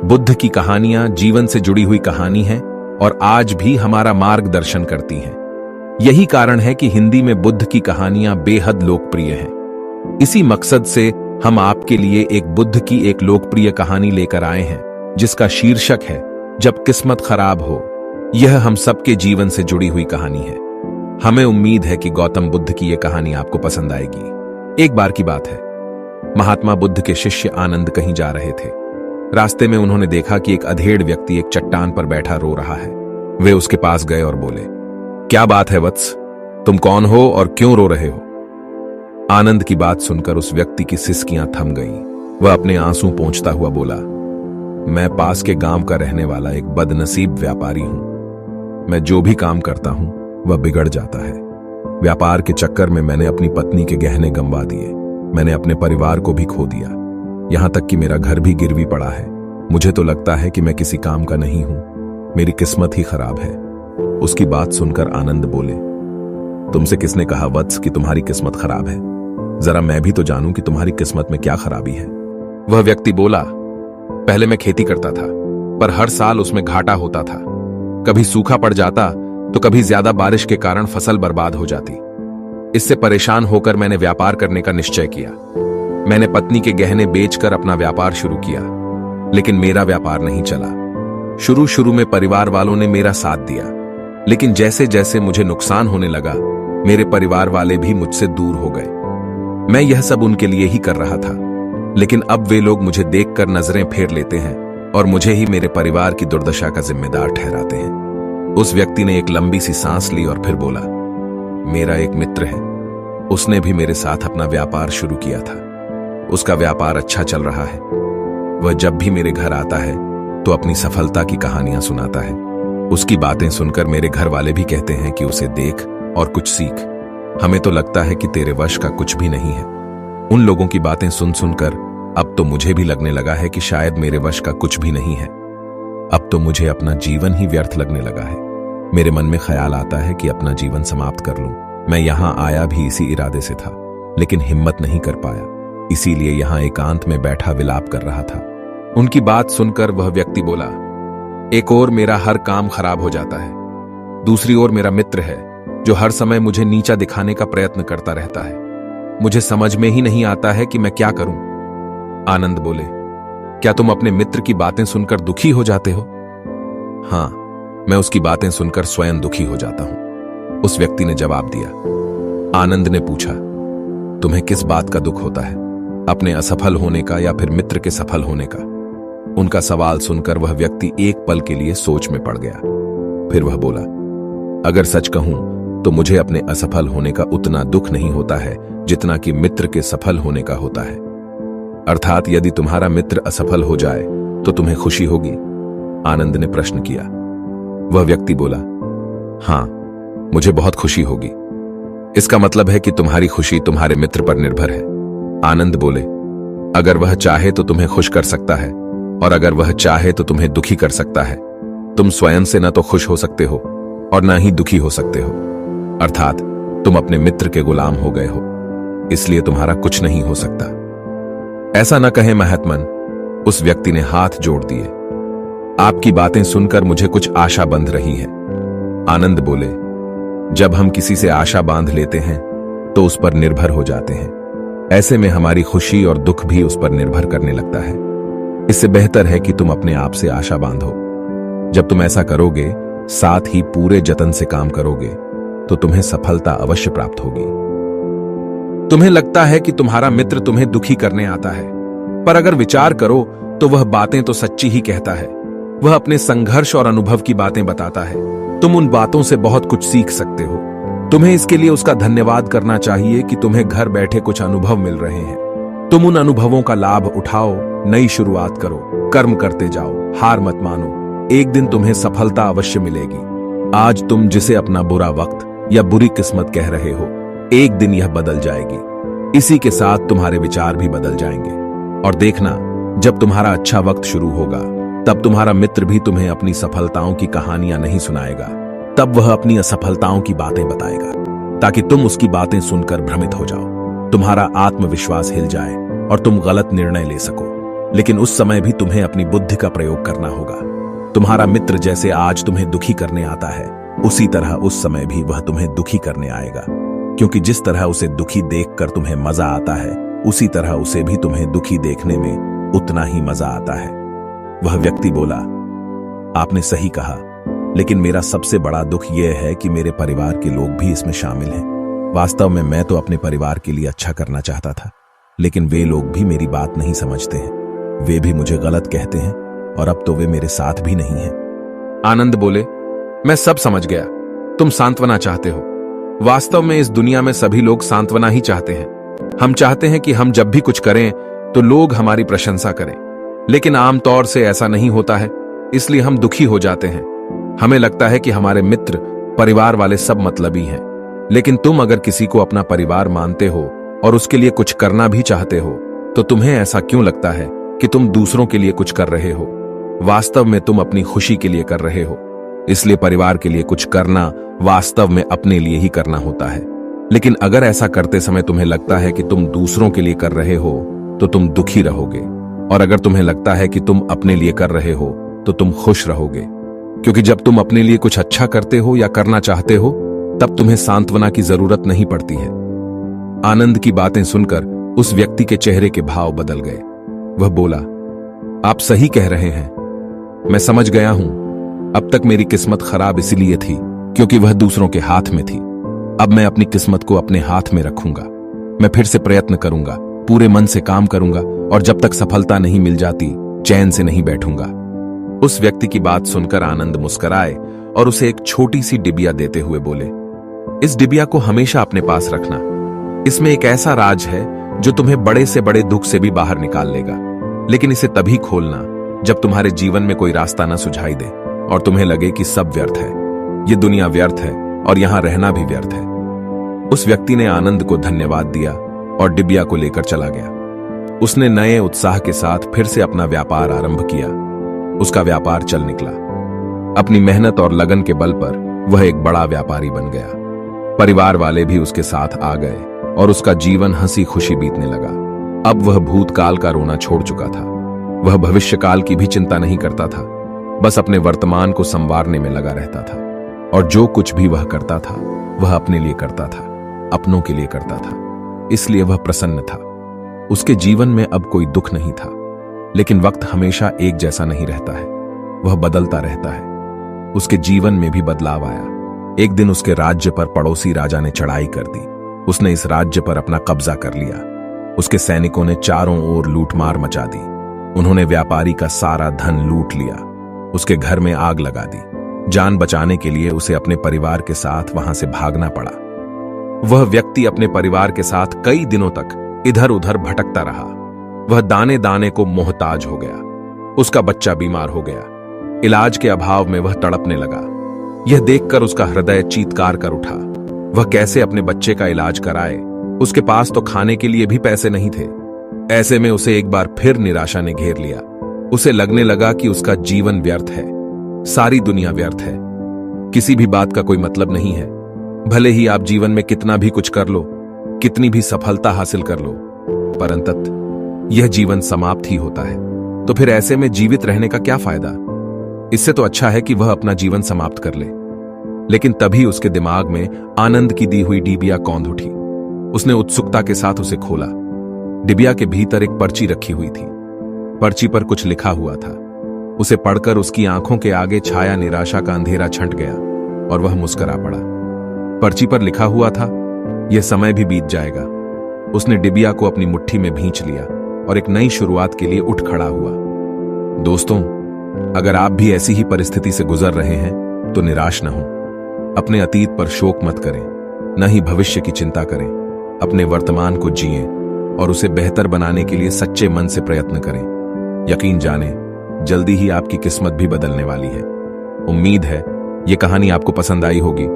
बुद्ध की कहानियां जीवन से जुड़ी हुई कहानी हैं और आज भी हमारा मार्गदर्शन करती हैं। यही कारण है कि हिंदी में बुद्ध की कहानियां बेहद लोकप्रिय हैं। इसी मकसद से हम आपके लिए एक बुद्ध की एक लोकप्रिय कहानी लेकर आए हैं, जिसका शीर्षक है जब किस्मत खराब हो। यह हम सबके जीवन से जुड़ी हुई कहानी है। हमें उम्मीद है कि गौतम बुद्ध की यह कहानी आपको पसंद आएगी। एक बार की बात है, महात्मा बुद्ध के शिष्य आनंद कहीं जा रहे थे। रास्ते में उन्होंने देखा कि एक अधेड़ व्यक्ति एक चट्टान पर बैठा रो रहा है। वे उसके पास गए और बोले, क्या बात है वत्स, तुम कौन हो और क्यों रो रहे हो? आनंद की बात सुनकर उस व्यक्ति की सिसकियां थम गईं। वह अपने आंसू पोंछता हुआ बोला, मैं पास के गांव का रहने वाला एक बदनसीब व्यापारी हूं। मैं जो भी काम करता हूं वह बिगड़ जाता है। व्यापार के चक्कर में मैंने अपनी पत्नी के गहने गंवा दिए। मैंने अपने परिवार को भी खो दिया, यहां तक कि मेरा घर भी गिरवी पड़ा है। मुझे तो लगता है कि मैं किसी काम का नहीं हूं। मेरी किस्मत ही खराब है। उसकी बात सुनकर आनंद बोले, तुमसे किसने कहा वत्स कि तुम्हारी किस्मत खराब है? जरा मैं भी तो जानूं कि तुम्हारी किस्मत में क्या खराबी है। वह व्यक्ति बोला, पहले मैं खेती करता था, पर हर साल उसमें घाटा होता था। कभी सूखा पड़ जाता तो कभी ज्यादा बारिश के कारण फसल बर्बाद हो जाती। इससे परेशान होकर मैंने व्यापार करने का निश्चय किया। मैंने पत्नी के गहने बेचकर अपना व्यापार शुरू किया, लेकिन मेरा व्यापार नहीं चला। शुरू में परिवार वालों ने मेरा साथ दिया, लेकिन जैसे जैसे मुझे नुकसान होने लगा, मेरे परिवार वाले भी मुझसे दूर हो गए। मैं यह सब उनके लिए ही कर रहा था, लेकिन अब वे लोग मुझे देखकर नजरें फेर लेते हैं और मुझे ही मेरे परिवार की दुर्दशा का जिम्मेदार ठहराते हैं। उस व्यक्ति ने एक लंबी सी सांस ली और फिर बोला, मेरा एक मित्र है, उसने भी मेरे साथ अपना व्यापार शुरू किया था। उसका व्यापार अच्छा चल रहा है। वह जब भी मेरे घर आता है तो अपनी सफलता की कहानियां सुनाता है। उसकी बातें सुनकर मेरे घर वाले भी कहते हैं कि उसे देख और कुछ सीख। हमें तो लगता है कि तेरे वश का कुछ भी नहीं है। उन लोगों की बातें सुन सुनकर अब तो मुझे भी लगने लगा है कि शायद मेरे वश का कुछ भी नहीं है। अब तो मुझे अपना जीवन ही व्यर्थ लगने लगा है। मेरे मन में ख्याल आता है कि अपना जीवन समाप्त कर लूं। मैं यहां आया भी इसी इरादे से था, लेकिन हिम्मत नहीं कर पाया, इसीलिए यहां एकांत में बैठा विलाप कर रहा था। उनकी बात सुनकर वह व्यक्ति बोला, एक ओर मेरा हर काम खराब हो जाता है, दूसरी ओर मेरा मित्र है जो हर समय मुझे नीचा दिखाने का प्रयत्न करता रहता है। मुझे समझ में ही नहीं आता है कि मैं क्या करूं। आनंद बोले, क्या तुम अपने मित्र की बातें सुनकर दुखी हो जाते हो? हां, मैं उसकी बातें सुनकर स्वयं दुखी हो जाता हूं, उस व्यक्ति ने जवाब दिया। आनंद ने पूछा, तुम्हें किस बात का दुख होता है, अपने असफल होने का या फिर मित्र के सफल होने का? उनका सवाल सुनकर वह व्यक्ति एक पल के लिए सोच में पड़ गया। फिर वह बोला, अगर सच कहूं तो मुझे अपने असफल होने का उतना दुख नहीं होता है जितना कि मित्र के सफल होने का होता है। अर्थात यदि तुम्हारा मित्र असफल हो जाए तो तुम्हें खुशी होगी? आनंद ने प्रश्न किया। वह व्यक्ति बोला, हां, मुझे बहुत खुशी होगी। इसका मतलब है कि तुम्हारी खुशी तुम्हारे मित्र पर निर्भर है। आनंद बोले, अगर वह चाहे तो तुम्हें खुश कर सकता है, और अगर वह चाहे तो तुम्हें दुखी कर सकता है। तुम स्वयं से न तो खुश हो सकते हो और न ही दुखी हो सकते हो। अर्थात तुम अपने मित्र के गुलाम हो गए हो, इसलिए तुम्हारा कुछ नहीं हो सकता। ऐसा न कहें महात्मन, उस व्यक्ति ने हाथ जोड़ दिए। आपकी बातें सुनकर मुझे कुछ आशा बंध रही है। आनंद बोले, जब हम किसी से आशा बांध लेते हैं तो उस पर निर्भर हो जाते हैं। ऐसे में हमारी खुशी और दुख भी उस पर निर्भर करने लगता है। इससे बेहतर है कि तुम अपने आप से आशा बांधो। जब तुम ऐसा करोगे, साथ ही पूरे जतन से काम करोगे, तो तुम्हें सफलता अवश्य प्राप्त होगी। तुम्हें लगता है कि तुम्हारा मित्र तुम्हें दुखी करने आता है, पर अगर विचार करो तो वह बातें तो सच्ची ही कहता है। वह अपने संघर्ष और अनुभव की बातें बताता है। तुम उन बातों से बहुत कुछ सीख सकते हो। तुम्हें इसके लिए उसका धन्यवाद करना चाहिए कि तुम्हें घर बैठे कुछ अनुभव मिल रहे हैं। तुम उन अनुभवों का लाभ उठाओ, नई शुरुआत करो, कर्म करते जाओ, हार मत मानो। एक दिन तुम्हें सफलता अवश्य मिलेगी। आज तुम जिसे अपना बुरा वक्त या बुरी किस्मत कह रहे हो, एक दिन यह बदल जाएगी। इसी के साथ तुम्हारे विचार भी बदल जाएंगे। और देखना, जब तुम्हारा अच्छा वक्त शुरू होगा, तब तुम्हारा मित्र भी तुम्हें अपनी सफलताओं की कहानियां नहीं सुनाएगा। तब वह अपनी असफलताओं की बातें बताएगा, ताकि तुम उसकी बातें सुनकर भ्रमित हो जाओ, तुम्हारा आत्मविश्वास हिल जाए और तुम गलत निर्णय ले सको। लेकिन उस समय भी तुम्हें अपनी बुद्धि का प्रयोग करना होगा। तुम्हारा मित्र जैसे आज तुम्हें दुखी करने आता है, उसी तरह उस समय भी वह तुम्हें दुखी करने आएगा, क्योंकि जिस तरह उसे दुखी देखकर तुम्हें मजा आता है, उसी तरह उसे भी तुम्हें दुखी देखने में उतना ही मजा आता है। वह व्यक्ति बोला, आपने सही कहा, लेकिन मेरा सबसे बड़ा दुख यह है कि मेरे परिवार के लोग भी इसमें शामिल हैं। वास्तव में मैं तो अपने परिवार के लिए अच्छा करना चाहता था, लेकिन वे लोग भी मेरी बात नहीं समझते हैं। वे भी मुझे गलत कहते हैं और अब तो वे मेरे साथ भी नहीं हैं। आनंद बोले, मैं सब समझ गया, तुम सांत्वना चाहते हो। वास्तव में इस दुनिया में सभी लोग सांत्वना ही चाहते हैं। हम चाहते हैं कि हम जब भी कुछ करें तो लोग हमारी प्रशंसा करें, लेकिन आमतौर से ऐसा नहीं होता है, इसलिए हम दुखी हो जाते हैं। हमें लगता है कि हमारे मित्र, परिवार वाले सब मतलबी हैं, लेकिन तुम अगर किसी को अपना परिवार मानते हो और उसके लिए कुछ करना भी चाहते हो, तो तुम्हें ऐसा क्यों लगता है कि तुम दूसरों के लिए कुछ कर रहे हो? वास्तव में तुम अपनी खुशी के लिए कर रहे हो। इसलिए परिवार के लिए कुछ करना वास्तव में अपने लिए ही करना होता है। लेकिन अगर ऐसा करते समय तुम्हें लगता है कि तुम दूसरों के लिए कर रहे हो, तो तुम दुखी रहोगे, और अगर तुम्हें लगता है कि तुम अपने लिए कर रहे हो, तो तुम खुश रहोगे, क्योंकि जब तुम अपने लिए कुछ अच्छा करते हो या करना चाहते हो, तब तुम्हें सांत्वना की जरूरत नहीं पड़ती है। आनंद की बातें सुनकर उस व्यक्ति के चेहरे के भाव बदल गए। वह बोला, आप सही कह रहे हैं, मैं समझ गया हूं। अब तक मेरी किस्मत खराब इसलिए थी क्योंकि वह दूसरों के हाथ में थी। अब मैं अपनी किस्मत को अपने हाथ में रखूंगा। मैं फिर से प्रयत्न करूंगा, पूरे मन से काम करूंगा, और जब तक सफलता नहीं मिल जाती, चैन से नहीं बैठूंगा। उस व्यक्ति की बात सुनकर आनंद मुस्कुराए और उसे एक छोटी सी डिबिया देते हुए बोले, इस डिबिया को हमेशा अपने पास रखना। इसमें एक ऐसा राज है जो तुम्हें बड़े से बड़े दुख से भी बाहर निकाल लेगा, लेकिन इसे तभी खोलना जब तुम्हारे जीवन में कोई रास्ता न सुझाई दे और तुम्हें लगे कि सब व्यर्थ है, ये दुनिया व्यर्थ है और यहां रहना भी व्यर्थ है। उस व्यक्ति ने आनंद को धन्यवाद दिया और डिबिया को लेकर चला गया। उसने नए उत्साह के साथ फिर से अपना व्यापार आरंभ किया। उसका व्यापार चल निकला। अपनी मेहनत और लगन के बल पर वह एक बड़ा व्यापारी बन गया। परिवार वाले भी उसके साथ आ गए और उसका जीवन हंसी खुशी बीतने लगा। अब वह भूतकाल का रोना छोड़ चुका था। वह भविष्यकाल की भी चिंता नहीं करता था, बस अपने वर्तमान को संवारने में लगा रहता था। और जो कुछ भी वह करता था, वह अपने लिए करता था, अपनों के लिए करता था। इसलिए वह प्रसन्न था। उसके जीवन में अब कोई दुख नहीं था। लेकिन वक्त हमेशा एक जैसा नहीं रहता है, वह बदलता रहता है। उसके जीवन में भी बदलाव आया। एक दिन उसके राज्य पर पड़ोसी राजा ने चढ़ाई कर दी। उसने इस राज्य पर अपना कब्जा कर लिया। उसके सैनिकों ने चारों ओर लूटमार मचा दी। उन्होंने व्यापारी का सारा धन लूट लिया। उसके घर में आग लगा दी। जान बचाने के लिए उसे अपने परिवार के साथ वहां से भागना पड़ा। वह व्यक्ति अपने परिवार के साथ कई दिनों तक इधर उधर भटकता रहा। वह दाने दाने को मोहताज हो गया। उसका बच्चा बीमार हो गया। इलाज के अभाव में वह तड़पने लगा। यह देखकर उसका हृदय चीत्कार कर उठा। वह कैसे अपने बच्चे का इलाज कराए? उसके पास तो खाने के लिए भी पैसे नहीं थे। ऐसे में उसे एक बार फिर निराशा ने घेर लिया। उसे लगने लगा कि उसका जीवन व्यर्थ है, सारी दुनिया व्यर्थ है, किसी भी बात का कोई मतलब नहीं है। भले ही आप जीवन में कितना भी कुछ कर लो, कितनी भी सफलता हासिल कर लो, पर अंततः यह जीवन समाप्त ही होता है। तो फिर ऐसे में जीवित रहने का क्या फायदा? इससे तो अच्छा है कि वह अपना जीवन समाप्त कर ले। लेकिन तभी उसके दिमाग में आनंद की दी हुई डिबिया कौंध उठी। उसने उत्सुकता के साथ उसे खोला। डिबिया के भीतर एक पर्ची रखी हुई थी। पर्ची पर कुछ लिखा हुआ था। उसे पढ़कर उसकी आंखों के आगे छाया निराशा का अंधेरा छंट गया और वह मुस्कुरा पड़ा। पर्ची पर लिखा हुआ था, यह समय भी बीत जाएगा। उसने डिबिया को अपनी मुट्ठी में भींच लिया और एक नई शुरुआत के लिए उठ खड़ा हुआ। दोस्तों, अगर आप भी ऐसी ही परिस्थिति से गुजर रहे हैं तो निराश न हो। अपने अतीत पर शोक मत करें, न ही भविष्य की चिंता करें। अपने वर्तमान को जिएं और उसे बेहतर बनाने के लिए सच्चे मन से प्रयत्न करें। यकीन जानें, जल्दी ही आपकी किस्मत भी बदलने वाली है। उम्मीद है ये कहानी आपको पसंद आई होगी।